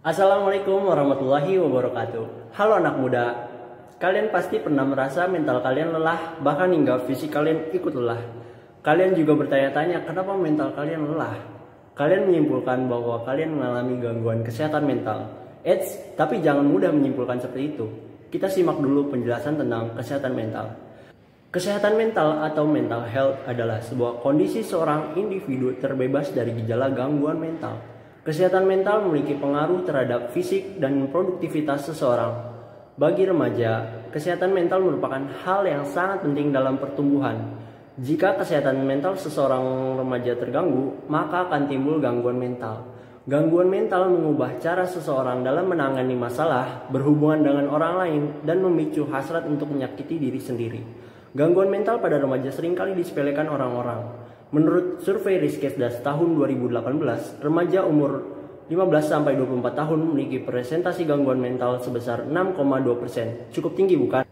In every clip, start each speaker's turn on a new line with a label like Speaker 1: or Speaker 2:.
Speaker 1: Assalamualaikum warahmatullahi wabarakatuh. Halo anak muda, kalian pasti pernah merasa mental kalian lelah, bahkan hingga fisik kalian ikut lelah. Kalian juga bertanya-tanya kenapa mental kalian lelah. Kalian menyimpulkan bahwa kalian mengalami gangguan kesehatan mental. Eits, tapi jangan mudah menyimpulkan seperti itu. Kita simak dulu penjelasan tentang kesehatan mental. Kesehatan mental atau mental health adalah sebuah kondisi seorang individu terbebas dari gejala gangguan mental. Kesehatan mental memiliki pengaruh terhadap fisik dan produktivitas seseorang. Bagi remaja, kesehatan mental merupakan hal yang sangat penting dalam pertumbuhan. Jika kesehatan mental seseorang remaja terganggu, maka akan timbul gangguan mental. Gangguan mental mengubah cara seseorang dalam menangani masalah, berhubungan dengan orang lain, dan memicu hasrat untuk menyakiti diri sendiri. Gangguan mental pada remaja seringkali disepelekan orang-orang. Menurut survei Riskesdas tahun 2018, remaja umur 15-24 tahun memiliki presentasi gangguan mental sebesar 6,2%. Cukup tinggi bukan?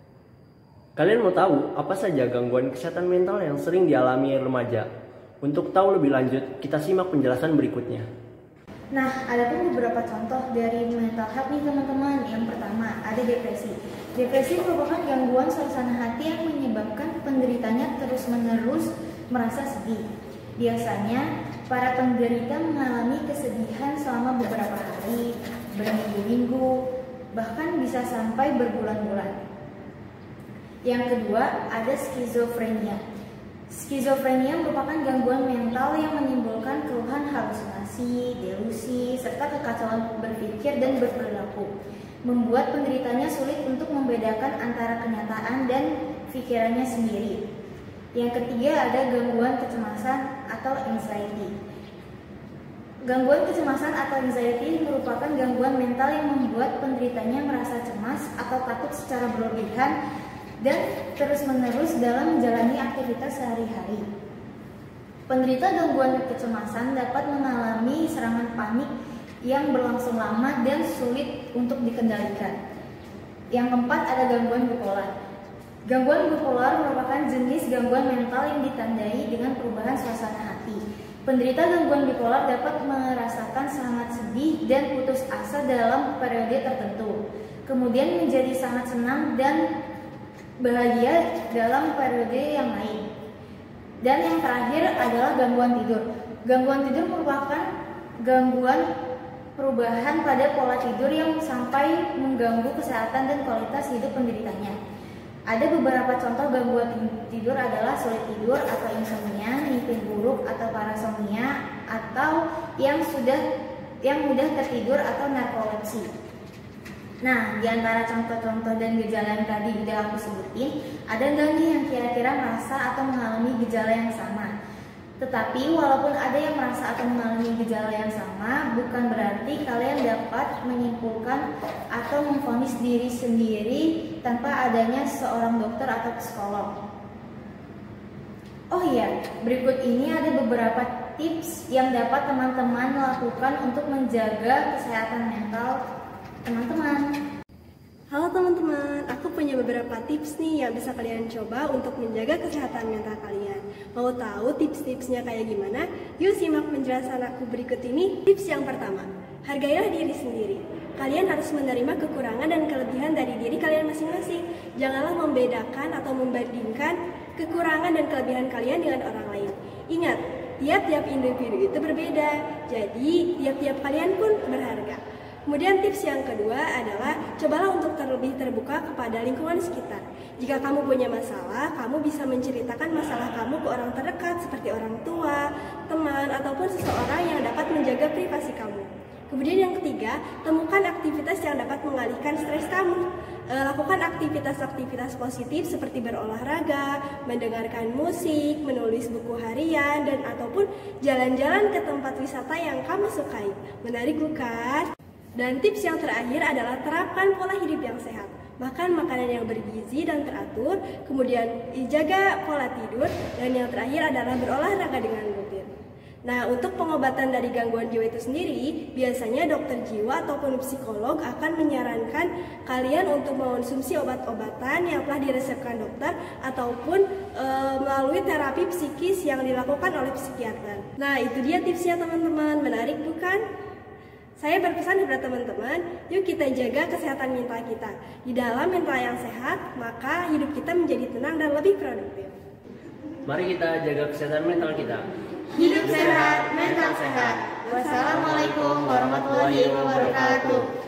Speaker 1: Kalian mau tahu apa saja gangguan kesehatan mental yang sering dialami remaja? Untuk tahu lebih lanjut, kita simak penjelasan berikutnya.
Speaker 2: Nah, ada pun beberapa contoh dari mental health nih teman-teman. Yang pertama, ada depresi. Depresi merupakan gangguan suasana hati yang menyebabkan penderitanya terus-menerus merasa sedih. Biasanya, para penderita mengalami kesedihan selama beberapa hari, berminggu-minggu, bahkan bisa sampai berbulan-bulan. Yang kedua, ada skizofrenia. Skizofrenia merupakan gangguan mental yang menimbulkan keluhan halusinasi, delusi, serta kekacauan berpikir dan berperilaku, membuat penderitanya sulit untuk membedakan antara kenyataan dan pikirannya sendiri. Yang ketiga, ada gangguan kecemasan atau anxiety. Gangguan kecemasan atau anxiety merupakan gangguan mental yang membuat penderitanya merasa cemas atau takut secara berlebihan dan terus-menerus dalam menjalani aktivitas sehari-hari. Penderita gangguan kecemasan dapat mengalami serangan panik yang berlangsung lama dan sulit untuk dikendalikan. Yang keempat, ada gangguan bipolar. Gangguan bipolar merupakan jenis gangguan mental yang ditandai dengan perubahan suasana hati. Penderita gangguan bipolar dapat merasakan sangat sedih dan putus asa dalam periode tertentu, kemudian menjadi sangat senang dan bahagia dalam periode yang lain. Dan yang terakhir adalah gangguan tidur. Gangguan tidur merupakan gangguan perubahan pada pola tidur yang sampai mengganggu kesehatan dan kualitas hidup penderitanya. Ada beberapa contoh gangguan tidur adalah sulit tidur atau insomnia, mimpi buruk atau parasomnia, atau yang mudah tertidur atau narkolepsi. Nah, di antara contoh-contoh dan gejala yang tadi udah aku sebutin, ada nggak nih yang kira-kira merasa atau mengalami gejala yang sama? Tetapi walaupun ada yang merasa atau mengalami gejala yang sama, bukan berarti kalian dapat menyimpulkan atau memvonis diri sendiri tanpa adanya seorang dokter atau psikolog. Oh iya, berikut ini ada beberapa tips yang dapat teman-teman lakukan untuk menjaga kesehatan mental teman-teman.
Speaker 3: Halo teman-teman, aku punya beberapa tips nih yang bisa kalian coba untuk menjaga kesehatan mental kalian. Mau tahu tips-tipsnya kayak gimana? Yuk simak penjelasan aku berikut ini. Tips yang pertama, hargailah diri sendiri. Kalian harus menerima kekurangan dan kelebihan dari diri kalian masing-masing. Janganlah membedakan atau membandingkan kekurangan dan kelebihan kalian dengan orang lain. Ingat, tiap-tiap individu itu berbeda, jadi tiap-tiap kalian pun berharga. Kemudian tips yang kedua adalah cobalah untuk terlebih terbuka kepada lingkungan sekitar. Jika kamu punya masalah, kamu bisa menceritakan masalah kamu ke orang terdekat seperti orang tua, teman, ataupun seseorang yang dapat menjaga privasi kamu. Kemudian yang ketiga, temukan aktivitas yang dapat mengalihkan stres kamu. Lakukan aktivitas-aktivitas positif seperti berolahraga, mendengarkan musik, menulis buku harian, dan ataupun jalan-jalan ke tempat wisata yang kamu sukai. Menarik bukan? Dan tips yang terakhir adalah terapkan pola hidup yang sehat. Makan makanan yang bergizi dan teratur, kemudian jaga pola tidur, dan yang terakhir adalah berolahraga dengan rutin. Nah, untuk pengobatan dari gangguan jiwa itu sendiri, biasanya dokter jiwa ataupun psikolog akan menyarankan kalian untuk mengonsumsi obat-obatan yang telah diresepkan dokter ataupun melalui terapi psikis yang dilakukan oleh psikiater. Nah, itu dia tipsnya teman-teman. Menarik bukan? Saya berpesan kepada teman-teman, yuk kita jaga kesehatan mental kita. Di dalam mental yang sehat, maka hidup kita menjadi tenang dan lebih produktif.
Speaker 1: Mari kita jaga kesehatan mental kita.
Speaker 2: Hidup sehat, mental sehat. Wassalamualaikum warahmatullahi wabarakatuh.